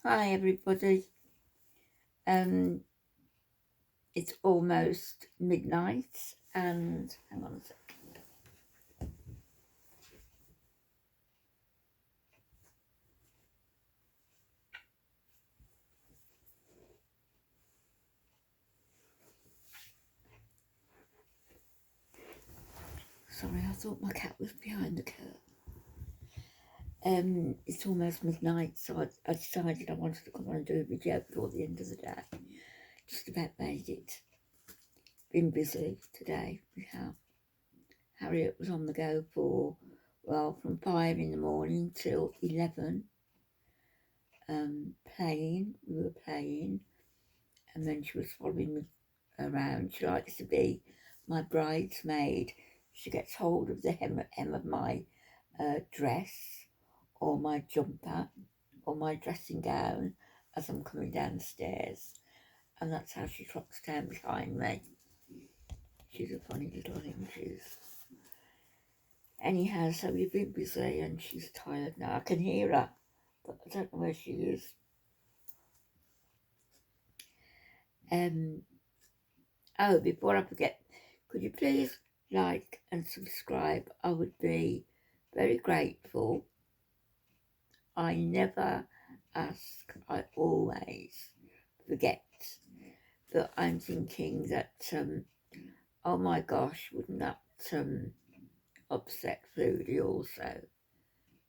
Hi everybody. It's almost midnight and hang on a sec. Sorry, I thought my cat was behind the curtain. It's almost midnight, so I decided I wanted to come on and do a video before the end of the day. Just about made it. Been busy today. We have. Harriet was on the go for, well, from 5 in the morning till 11. Playing. We were playing. And then she was following me around. She likes to be my bridesmaid. She gets hold of the hem of my dress or my jumper or my dressing gown as I'm coming down the stairs, and that's how she trots down behind me. She's a funny little thing, she's. Anyhow, so we've been busy and she's tired now. I can hear her, but I don't know where she is. Oh, before I forget, could you please like and subscribe? I would be very grateful. I never ask, I always forget. But I'm thinking that, oh my gosh, wouldn't that upset Foodie also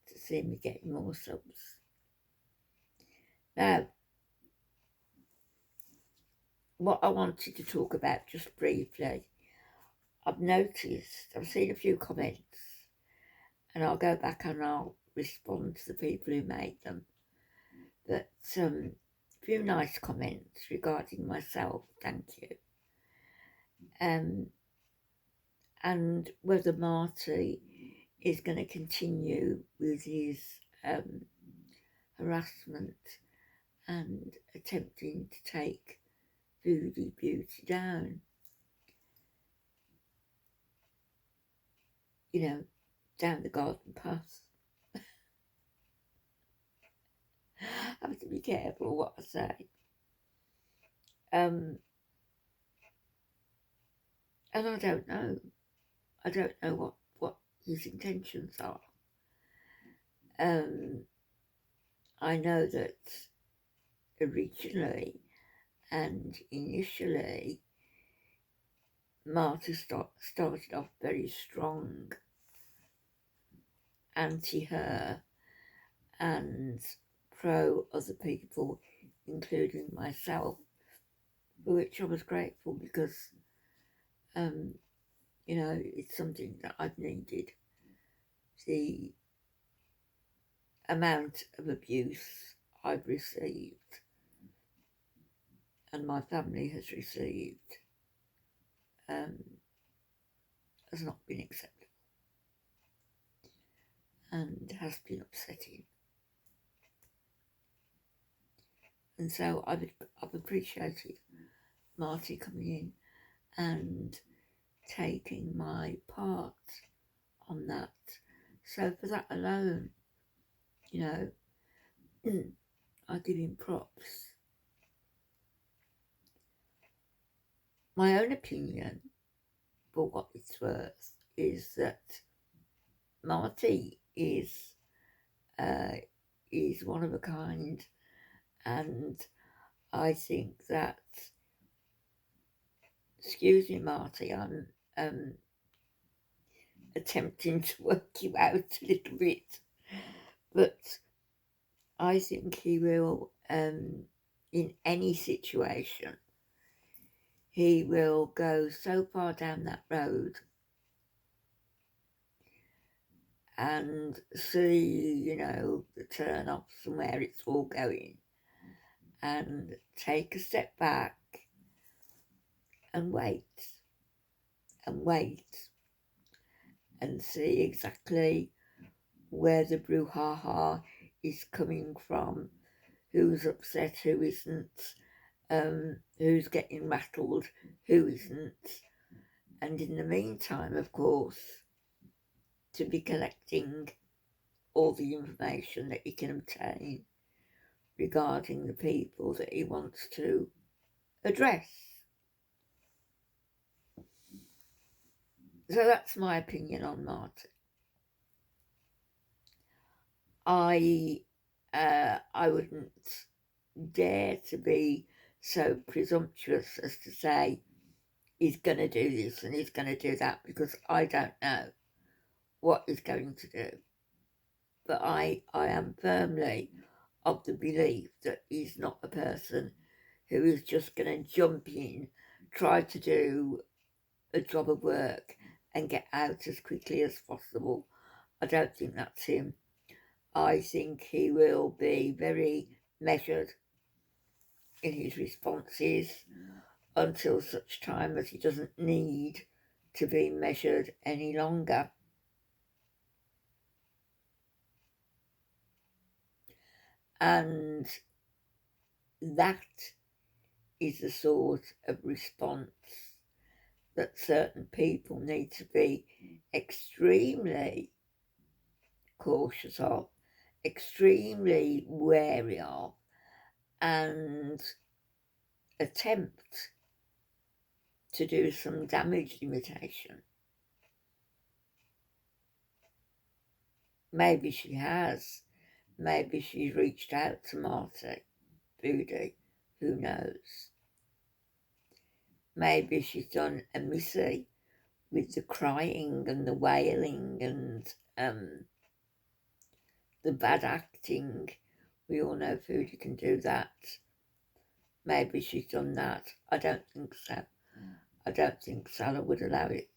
to see me getting more subs? Now, what I wanted to talk about just briefly, I've seen a few comments, and I'll go back and I'll respond to the people who made them. But a few nice comments regarding myself, thank you. And whether Marty is going to continue with his harassment and attempting to take Foodie Beauty down. You know, down the garden path. I have to be careful what I say. And I don't know. I don't know what his intentions are. I know that originally and initially Marty started off very strong, anti-her and pro other people, including myself, for which I was grateful because, you know, it's something that I've needed. The amount of abuse I've received and my family has received has not been acceptable and has been upsetting. And so I've appreciated Marty coming in and taking my part on that. So for that alone, you know, I give him props. My own opinion, for what it's worth, is that Marty is one of a kind, and I think that, excuse me Marty, I'm attempting to work you out a little bit, but I think he will, in any situation, he will go so far down that road and see, you know, the turn-offs and where it's all going, and take a step back and wait and see exactly where the brouhaha is coming from, who's upset, who isn't, who's getting rattled, who isn't. And in the meantime, of course, to be collecting all the information that you can obtain regarding the people that he wants to address. So that's my opinion on Marty. I wouldn't dare to be so presumptuous as to say he's going to do this and he's going to do that, because I don't know what he's going to do. But I am firmly of the belief that he's not a person who is just going to jump in, try to do a job of work and get out as quickly as possible. I don't think that's him. I think he will be very measured in his responses until such time as he doesn't need to be measured any longer. And that is the sort of response that certain people need to be extremely cautious of, extremely wary of, and attempt to do some damage limitation. Maybe she has. Maybe she's reached out to Marty, Foodie, who knows. Maybe she's done a Missy with the crying and the wailing and the bad acting. We all know Foodie can do that. Maybe she's done that. I don't think so. I don't think Salah would allow it.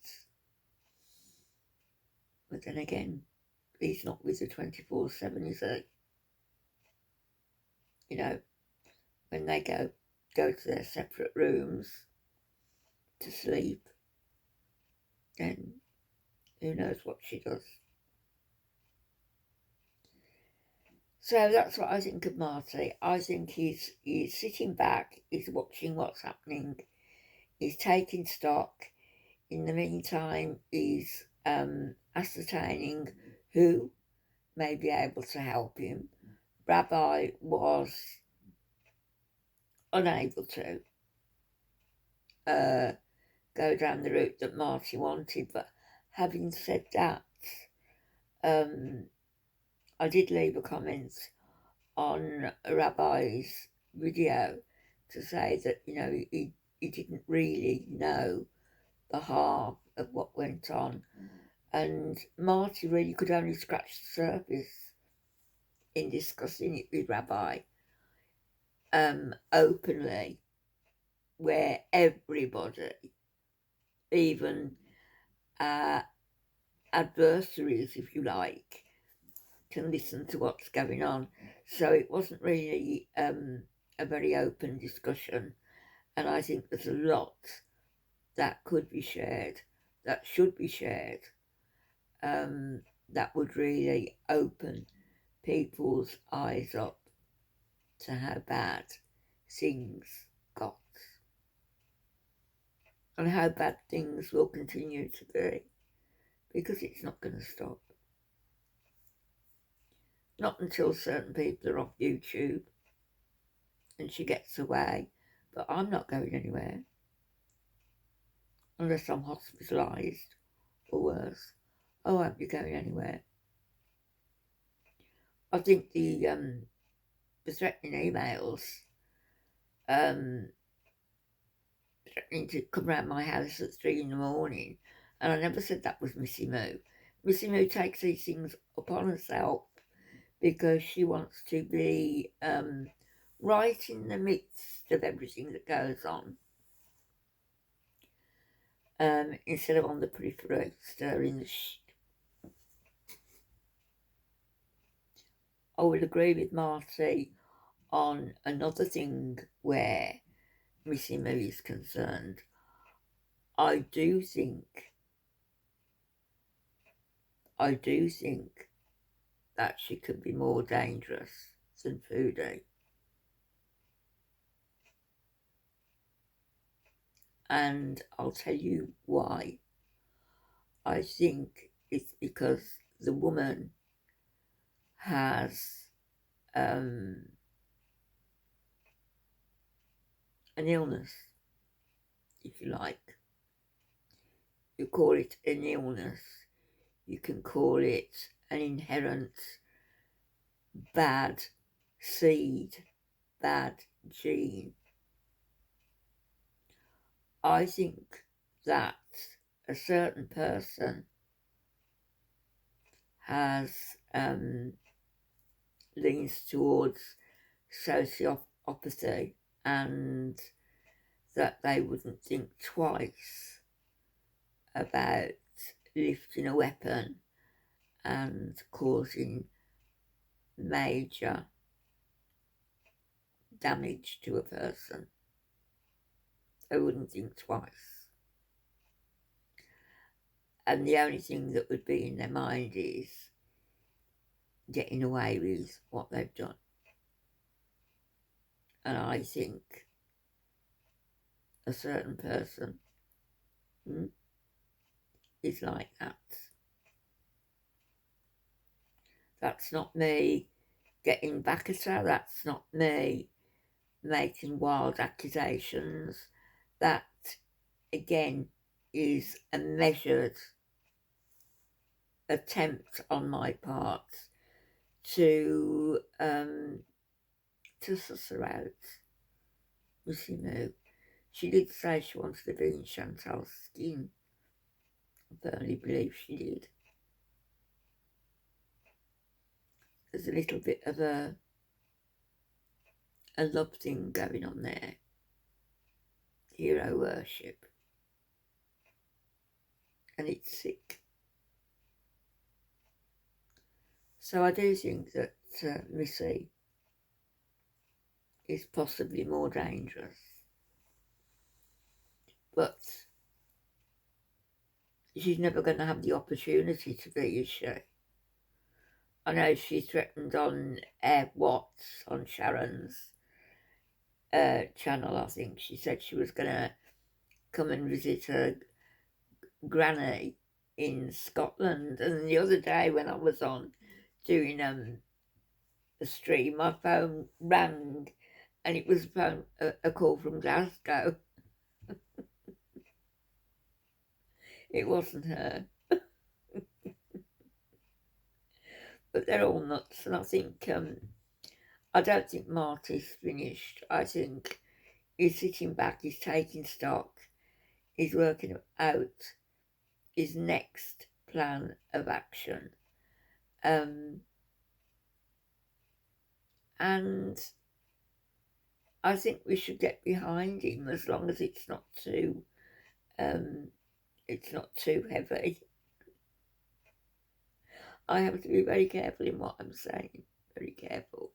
But then again, he's not with her 24/7, is he? You know, when they go to their separate rooms to sleep, then who knows what she does. So that's what I think of Marty. I think he's sitting back, he's watching what's happening, he's taking stock. In the meantime, he's ascertaining who may be able to help him. Rabbi was unable to go down the route that Marty wanted, but having said that, I did leave a comment on a Rabbi's video to say that, you know, he didn't really know the half of what went on, and Marty really could only scratch the surface in discussing it with Rabbi openly, where everybody, even adversaries, if you like, can listen to what's going on. So it wasn't really a very open discussion, and I think there's a lot that could be shared, that should be shared, that would really open people's eyes up to how bad things got and how bad things will continue to be, because it's not going to stop. Not until certain people are off YouTube and she gets away. But I'm not going anywhere unless I'm hospitalised or worse. I won't be going anywhere. I think the threatening emails, threatening to come round my house at 3 in the morning, and I never said that was Missy Moo. Missy Moo takes these things upon herself because she wants to be right in the midst of everything that goes on, instead of on the periphery, stirring the shit. I would agree with Marty on another thing where Missy Moo is concerned. I do think that she could be more dangerous than Foodie. And I'll tell you why. I think it's because the woman has an illness, if you like. You call it an illness. You can call it an inherent bad seed, bad gene. I think that a certain person has leans towards sociopathy, and that they wouldn't think twice about lifting a weapon and causing major damage to a person. They wouldn't think twice. And the only thing that would be in their mind is getting away with what they've done. And I think a certain person is like that. That's not me getting back at her. That's not me making wild accusations. That, again, is a measured attempt on my part to suss her out. Missy Moo. She did say she wanted to be in Chantal's skin. I firmly believe she did. There's a little bit of a love thing going on there. Hero worship. And it's sick. So I do think that Missy is possibly more dangerous. But she's never going to have the opportunity to be, is she? I know she threatened on Watts, on Sharon's channel, I think. She said she was going to come and visit her granny in Scotland. And the other day when I was on doing a stream, my phone rang, and it was a call from Glasgow. It wasn't her. But they're all nuts, and I think, I don't think Marty's finished. I think he's sitting back, he's taking stock, he's working out his next plan of action. And I think we should get behind him, as long as it's not too heavy. I have to be very careful in what I'm saying, very careful.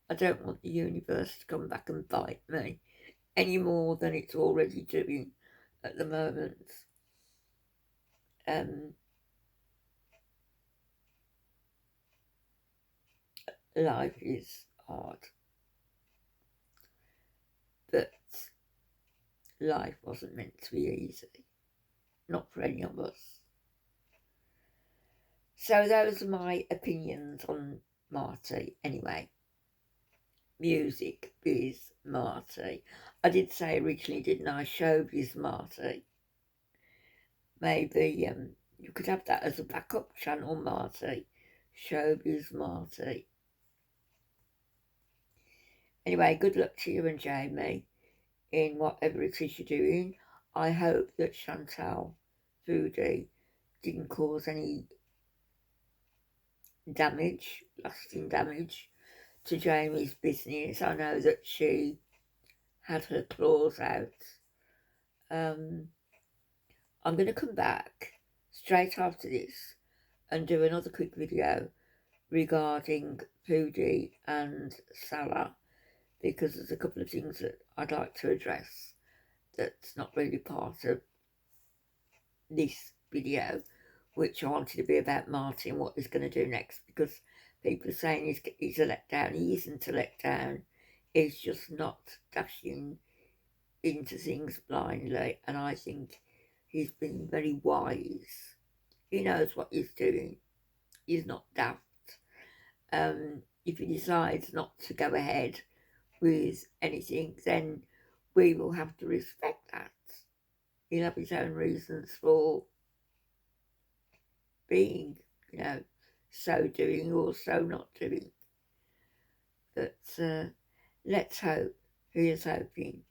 I don't want the universe to come back and bite me any more than it's already doing at the moment. Life is hard, but life wasn't meant to be easy, not for any of us. So those are my opinions on Marty. Anyway, music biz Marty. I did say originally, didn't I, showbiz Marty. Maybe you could have that as a backup channel, Marty. Showbiz Marty. Anyway, good luck to you and Jamie in whatever it is you're doing. I hope that Chantal Foodie didn't cause any damage, lasting damage, to Jamie's business. I know that she had her claws out. I'm going to come back straight after this and do another quick video regarding Foodie and Salah, because there's a couple of things that I'd like to address that's not really part of this video, which I wanted to be about Marty and what he's going to do next, because people are saying he's a letdown. He isn't a letdown. He's just not dashing into things blindly, and I think he's been very wise. He knows what he's doing. He's not daft. If he decides not to go ahead with anything, then we will have to respect that. He'll have his own reasons for being, so doing or so not doing. But let's hope. He is hoping.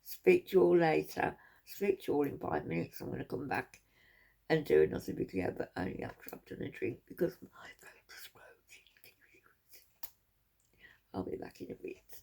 Speak to you all later. Speak to you all in 5 minutes. I'm going to come back and do another video, but only after I've done a drink because my throat is frozen. I'll be back in a bit.